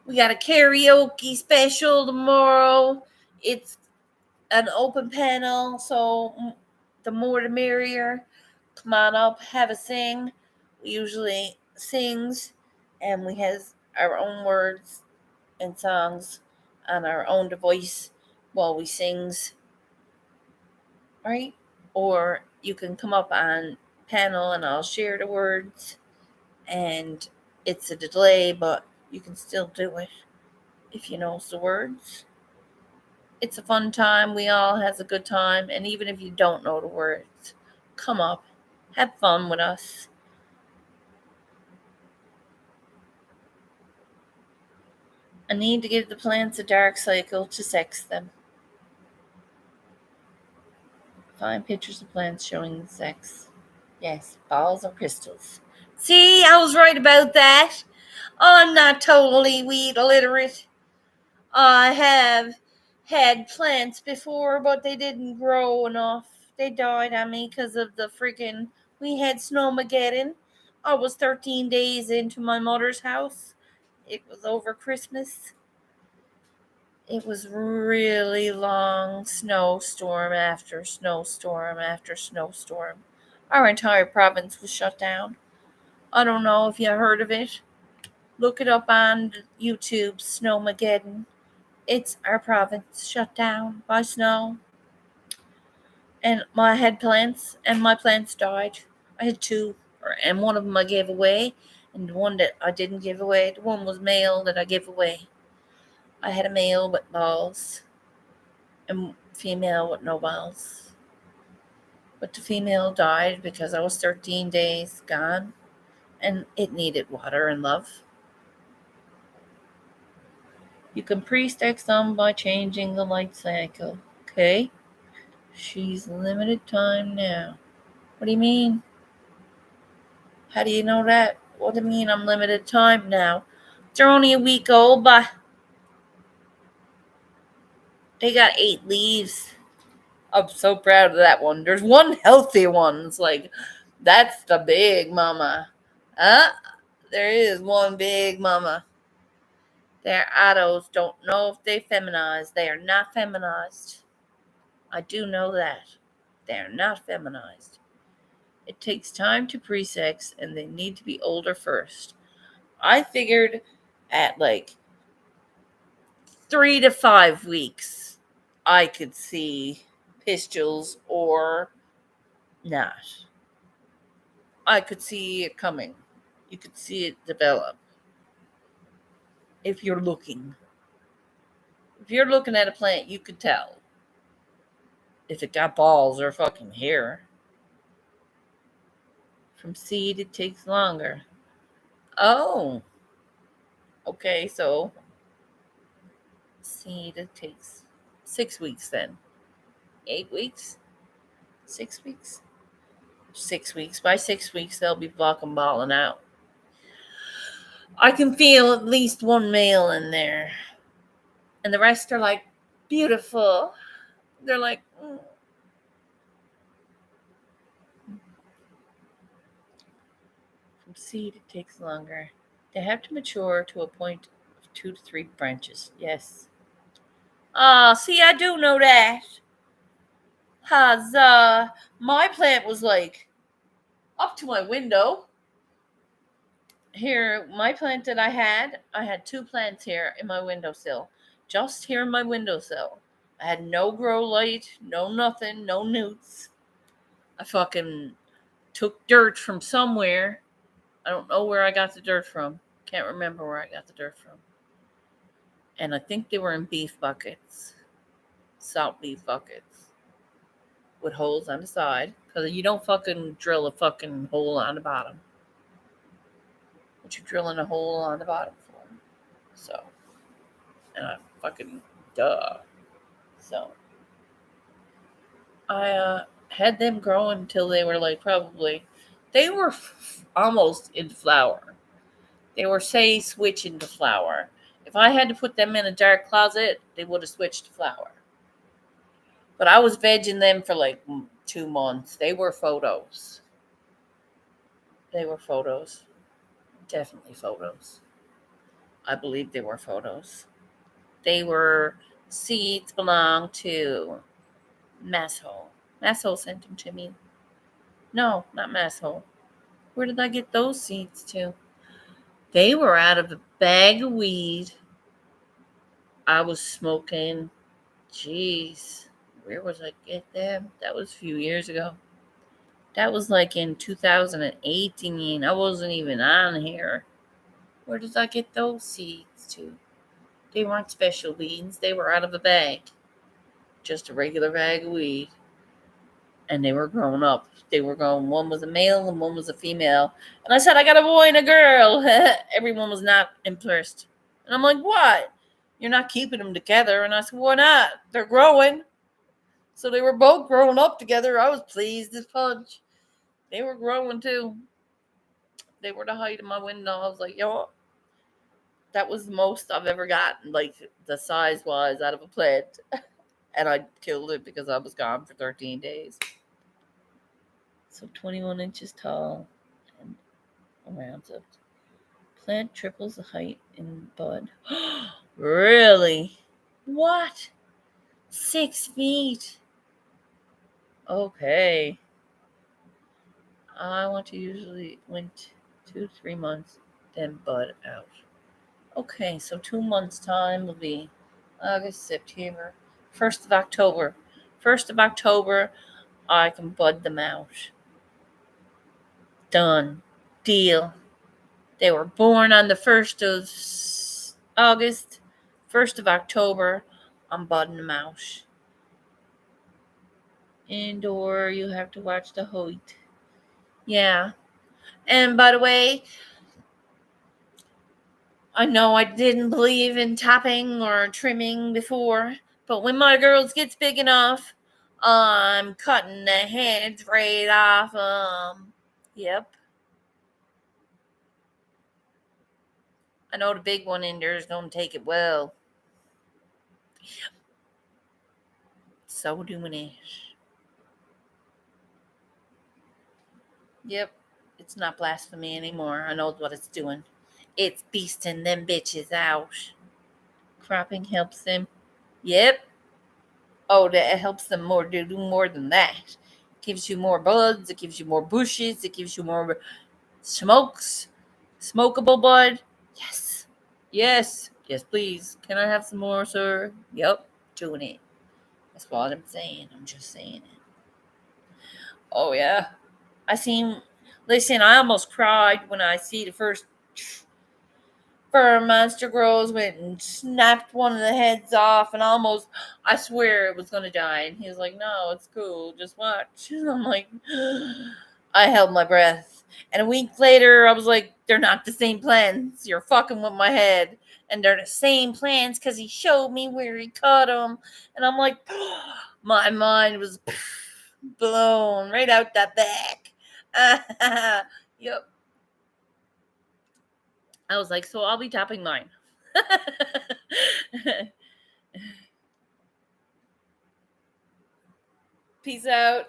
We got a karaoke special tomorrow. It's an open panel, so the more the merrier. Come on up, have a sing. We usually sings, and we has our own words and songs on our own device while we sings, right? Or you can come up on panel and I'll share the words, and it's a delay, but you can still do it if you know the words. It's a fun time. We all has a good time, and even if you don't know the words, come up, have fun with us. I need to give the plants a dark cycle to sex them. Find pictures of plants showing the sex. Yes, balls or crystals. See, I was right about that. I'm not totally weed illiterate. I have had plants before, but they didn't grow enough. They died on me because of the freaking. We had snowmageddon. I was 13 days into my mother's house. It was over Christmas. It was really long snowstorm after snowstorm after snowstorm. Our entire province was shut down. I don't know if you heard of it. Look it up on YouTube, Snowmageddon. It's our province shut down by snow. And I had plants, and my plants died. I had two, and one of them I gave away, and the one that I didn't give away, the one was male that I gave away. I had a male with balls, and female with no balls. But the female died because I was 13 days gone, and it needed water and love. You can pre-stack some by changing the light cycle. Okay? She's limited time now. What do you mean? How do you know that? What do you mean I'm limited time now? They're only a week old, but they got 8 leaves. I'm so proud of that one. There's one healthy one. It's like, that's the big mama. Huh? There is one big mama. Their adults don't know if they feminized. They are not feminized. I do know that. They are not feminized. It takes time to pre-sex, and they need to be older first. I figured at like 3 to 5 weeks, I could see pistules or not. I could see it coming. You could see it develop if you're looking. If you're looking at a plant, you could tell if it got balls or fucking hair. From seed, it takes longer. Oh, okay, so seed, it takes 6 weeks then. 8 weeks? 6 weeks? 6 weeks. By 6 weeks, they'll be fucking balling out. I can feel at least one male in there. And the rest are like, beautiful. They're like, From seed, it takes longer. They have to mature to a point of 2 to 3 branches. Yes. Ah, see, I do know that. Huzzah. My plant was like up to my window. Here, my plant that I had 2 plants here in my windowsill. Just here in my windowsill. I had no grow light, no nothing, no newts. I fucking took dirt from somewhere. I don't know where I got the dirt from. Can't remember where I got the dirt from. And I think they were in beef buckets. Salt beef buckets. with holes on the side, because you don't fucking drill a fucking hole on the bottom. What you drilling a hole on the bottom for? So, fucking duh. So, I had them grow until they were like they were almost in flower. They were switching to flower. If I had to put them in a dark closet, they would have switched to flower. But I was vegging them for like 2 months. They were photos. Definitely photos. I believe they were photos. They were seeds belong to Masshole. Masshole sent them to me. No, not Masshole. Where did I get those seeds to? They were out of a bag of weed I was smoking. Jeez, where was I get them? That was a few years ago. That was like in 2018. I wasn't even on here. Where did I get those seeds to? They weren't special beans. They were out of a bag. Just a regular bag of weed. And they were growing up. They were growing. One was a male and one was a female. And I said, I got a boy and a girl. Everyone was not impressed. And I'm like, what? You're not keeping them together. And I said, why not? They're growing. So they were both growing up together. I was pleased as punch. They were growing too. They were the height of my window. I was like, yo, that was the most I've ever gotten, like the size wise, out of a plant. And I killed it because I was gone for 13 days. So 21 inches tall and around it. Plant triples the height in bud. Really? What? 6 feet? Okay. I want to usually went 2-3 months, then bud out. Okay, so 2 months time will be August, September, 1st of October. 1st of October, I can bud them out. Done. Deal. They were born on the 1st of August, 1st of October. I'm budding them out. Indoor, you have to watch the height. Yeah. And by the way, I know I didn't believe in topping or trimming before, but when my girls gets big enough, I'm cutting the heads right off. Yep. I know the big one in there is going to take it well. So doing it. Yep. It's not blasphemy anymore. I know what it's doing. It's beasting them bitches out. Cropping helps them. Yep. Oh, that helps them do more than that. It gives you more buds. It gives you more bushes. It gives you more smokes. Smokable bud. Yes. Yes. Yes, please. Can I have some more, sir? Yep. Doing it. That's what I'm saying. I'm just saying it. Oh, yeah. Listen, I almost cried when I see the first monster grows, went and snapped one of the heads off, and I swear it was going to die. And he was like, no, it's cool. Just watch. And I'm like, I held my breath. And a week later, I was like, they're not the same plants. You're fucking with my head. And they're the same plants because he showed me where he cut them. And I'm like, my mind was blown right out that back. Yep. I was like, so I'll be topping mine. Peace out.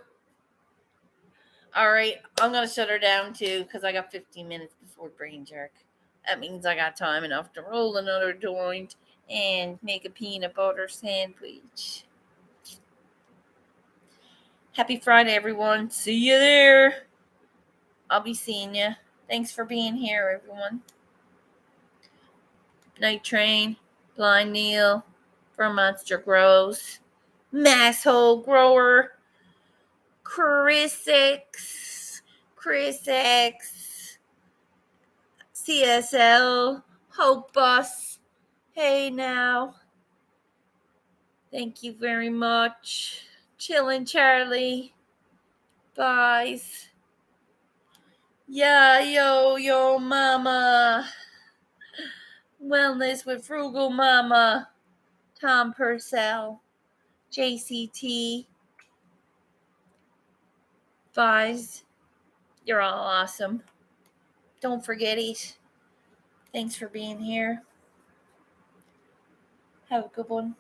All right, I'm going to shut her down too because I got 15 minutes before brain jerk. That means I got time enough to roll another joint and make a peanut butter sandwich. Happy Friday, everyone. See you there. I'll be seeing you. Thanks for being here, everyone. Night Train, Blind Neil, For Monster Grows, Masshole Grower, Chris X, CSL, Hope Bus. Hey now. Thank you very much. Chillin' Charlie. Buys. Yeah, yo, mama. Wellness with Frugal Mama. Tom Purcell. JCT. Buys. You're all awesome. Don't forget it. Thanks for being here. Have a good one.